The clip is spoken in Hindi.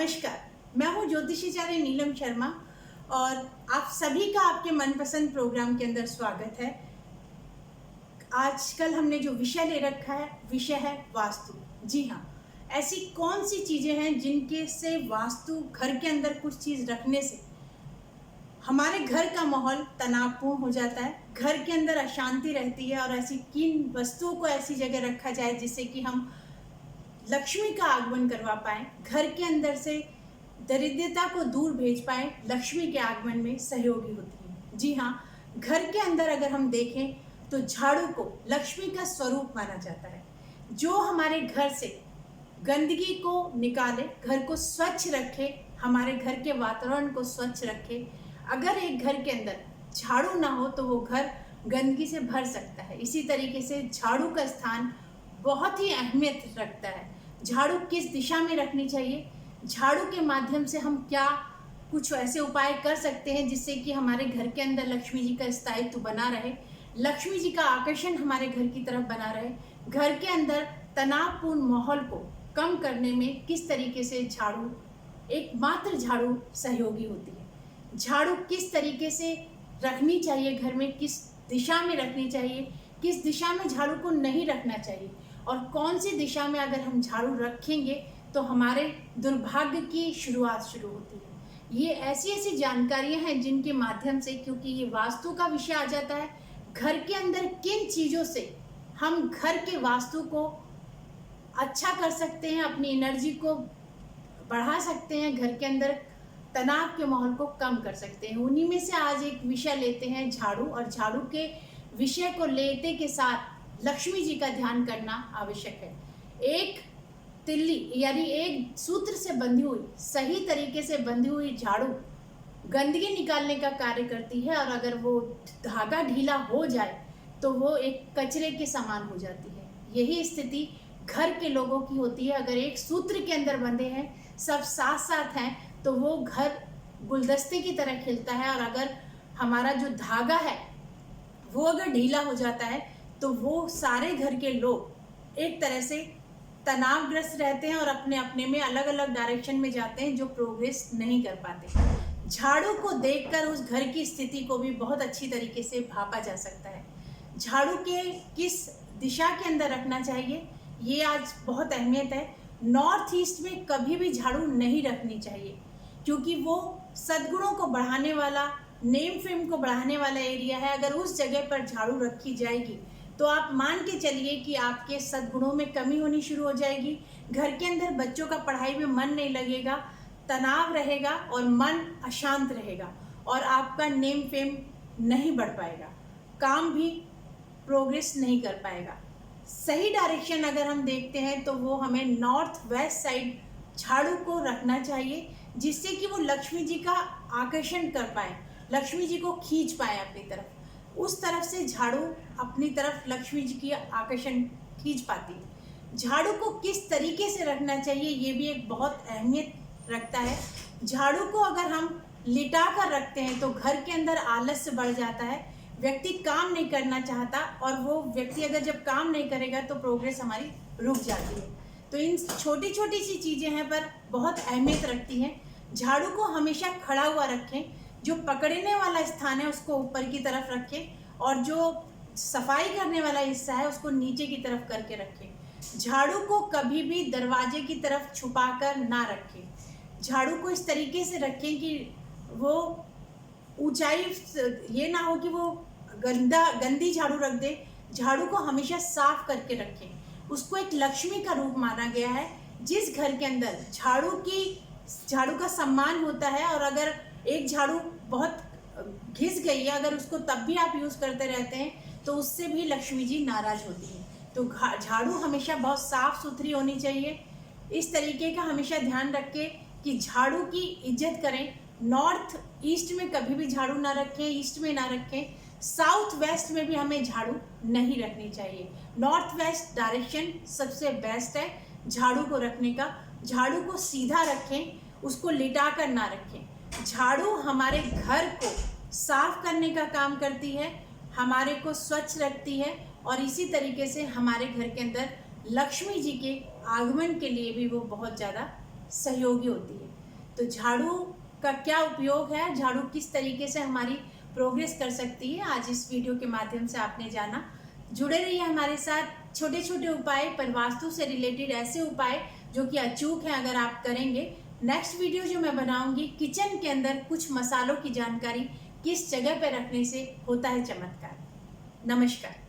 नमस्कार, मैं हूँ ज्योतिषाचार्य नीलम शर्मा और आप सभी का आपके मनपसंद प्रोग्राम के अंदर स्वागत है। आजकल हमने जो विषय ले रखा है, विषय है वास्तु। जी हाँ, ऐसी कौन सी चीज़ें हैं जिनके से वास्तु घर के अंदर कुछ चीज़ रखने से हमारे घर का माहौल तनावपूर्ण हो जाता है, घर के अंदर अशांति रहती है। और ऐसी किन वस्तुओं को ऐसी जगह रखा जाए जिससे कि हम लक्ष्मी का आगमन करवा पाएँ, घर के अंदर से दरिद्रता को दूर भेज पाएँ, लक्ष्मी के आगमन में सहयोगी होती है। जी हाँ, घर के अंदर अगर हम देखें तो झाड़ू को लक्ष्मी का स्वरूप माना जाता है, जो हमारे घर से गंदगी को निकाले, घर को स्वच्छ रखे, हमारे घर के वातावरण को स्वच्छ रखे। अगर एक घर के अंदर झाड़ू ना हो तो वो घर गंदगी से भर सकता है। इसी तरीके से झाड़ू का स्थान बहुत ही अहमियत रखता है। झाड़ू किस दिशा में रखनी चाहिए, झाड़ू के माध्यम से हम क्या कुछ ऐसे उपाय कर सकते हैं जिससे कि हमारे घर के अंदर लक्ष्मी जी का स्थायित्व बना रहे, लक्ष्मी जी का आकर्षण हमारे घर की तरफ बना रहे। घर के अंदर तनावपूर्ण माहौल को कम करने में किस तरीके से झाड़ू, एकमात्र झाड़ू सहयोगी होती है। झाड़ू किस तरीके से रखनी चाहिए, घर में किस दिशा में रखनी चाहिए, किस दिशा में झाड़ू को नहीं रखना चाहिए, और कौन सी दिशा में अगर हम झाड़ू रखेंगे तो हमारे दुर्भाग्य की शुरुआत शुरू होती है। ये ऐसी ऐसी जानकारियां हैं जिनके माध्यम से, क्योंकि ये वास्तु का विषय आ जाता है, घर के अंदर किन चीज़ों से हम घर के वास्तु को अच्छा कर सकते हैं, अपनी एनर्जी को बढ़ा सकते हैं, घर के अंदर तनाव के माहौल को कम कर सकते हैं। उन्हीं में से आज एक विषय लेते हैं झाड़ू, और झाड़ू के विषय को लेते के साथ लक्ष्मी जी का ध्यान करना आवश्यक है। एक तिल्ली यानी एक सूत्र से बंधी हुई, सही तरीके से बंधी हुई झाड़ू गंदगी निकालने का कार्य करती है, और अगर वो धागा ढीला हो जाए तो वो एक कचरे के समान हो जाती है। यही स्थिति घर के लोगों की होती है। अगर एक सूत्र के अंदर बंधे हैं, सब साथ साथ हैं, तो वो घर गुलदस्ते की तरह खिलता है। और अगर हमारा जो धागा है वो अगर ढीला हो जाता है तो वो सारे घर के लोग एक तरह से तनावग्रस्त रहते हैं और अपने अपने में अलग अलग डायरेक्शन में जाते हैं, जो प्रोग्रेस नहीं कर पाते। झाड़ू को देखकर उस घर की स्थिति को भी बहुत अच्छी तरीके से भापा जा सकता है। झाड़ू के किस दिशा के अंदर रखना चाहिए, ये आज बहुत अहमियत है। नॉर्थ ईस्ट में कभी भी झाड़ू नहीं रखनी चाहिए, क्योंकि वो सद्गुणों को बढ़ाने वाला, नेम फेम को बढ़ाने वाला एरिया है। अगर उस जगह पर झाड़ू रखी जाएगी तो आप मान के चलिए कि आपके सद्गुणों में कमी होनी शुरू हो जाएगी। घर के अंदर बच्चों का पढ़ाई में मन नहीं लगेगा, तनाव रहेगा और मन अशांत रहेगा, और आपका नेम फेम नहीं बढ़ पाएगा, काम भी प्रोग्रेस नहीं कर पाएगा। सही डायरेक्शन अगर हम देखते हैं तो वो हमें नॉर्थ वेस्ट साइड झाड़ू को रखना चाहिए, जिससे कि वो लक्ष्मी जी का आकर्षण कर पाए, लक्ष्मी जी को खींच पाए अपनी तरफ। उस तरफ से झाड़ू अपनी तरफ लक्ष्मी जी की आकर्षण खींच पाती है। झाड़ू को किस तरीके से रखना चाहिए, ये भी एक बहुत अहमियत रखता है। झाड़ू को अगर हम लिटा कर रखते हैं तो घर के अंदर आलस्य बढ़ जाता है, व्यक्ति काम नहीं करना चाहता, और वो व्यक्ति अगर जब काम नहीं करेगा तो प्रोग्रेस हमारी रुक जाती है। तो इन छोटी छोटी सी चीज़ें हैं पर बहुत अहमियत रखती हैं। झाड़ू को हमेशा खड़ा हुआ रखें, जो पकड़ने वाला स्थान है उसको ऊपर की तरफ रखें, और जो सफाई करने वाला हिस्सा है उसको नीचे की तरफ करके रखें। झाड़ू को कभी भी दरवाजे की तरफ छुपा कर ना रखें। झाड़ू को इस तरीके से रखें कि वो ऊंचाई ये ना हो कि वो गंदी झाड़ू रख दे। झाड़ू को हमेशा साफ करके रखें। उसको एक लक्ष्मी का रूप माना गया है। जिस घर के अंदर झाड़ू का सम्मान होता है, और अगर एक झाड़ू बहुत घिस गई है, अगर उसको तब भी आप यूज़ करते रहते हैं तो उससे भी लक्ष्मी जी नाराज होती है। तो झाड़ू हमेशा बहुत साफ सुथरी होनी चाहिए। इस तरीके का हमेशा ध्यान रखें कि झाड़ू की इज्जत करें। नॉर्थ ईस्ट में कभी भी झाड़ू ना रखें, ईस्ट में ना रखें, साउथ वेस्ट में भी हमें झाड़ू नहीं रखनी चाहिए। नॉर्थ वेस्ट डायरेक्शन सबसे बेस्ट है झाड़ू को रखने का। झाड़ू को सीधा रखें, उसको लिटा कर ना रखें। झाड़ू हमारे घर को साफ करने का काम करती है, हमारे को स्वच्छ रखती है, और इसी तरीके से हमारे घर के अंदर लक्ष्मी जी के आगमन के लिए भी वो बहुत ज़्यादा सहयोगी होती है। तो झाड़ू का क्या उपयोग है, झाड़ू किस तरीके से हमारी प्रोग्रेस कर सकती है, आज इस वीडियो के माध्यम से आपने जाना। जुड़े रहिए हमारे साथ। छोटे छोटे उपाय, पर वास्तु से रिलेटेड ऐसे उपाय जो कि अचूक हैं, अगर आप करेंगे। नेक्स्ट वीडियो जो मैं बनाऊंगी, किचन के अंदर कुछ मसालों की जानकारी, किस जगह पर रखने से होता है चमत्कार। नमस्कार।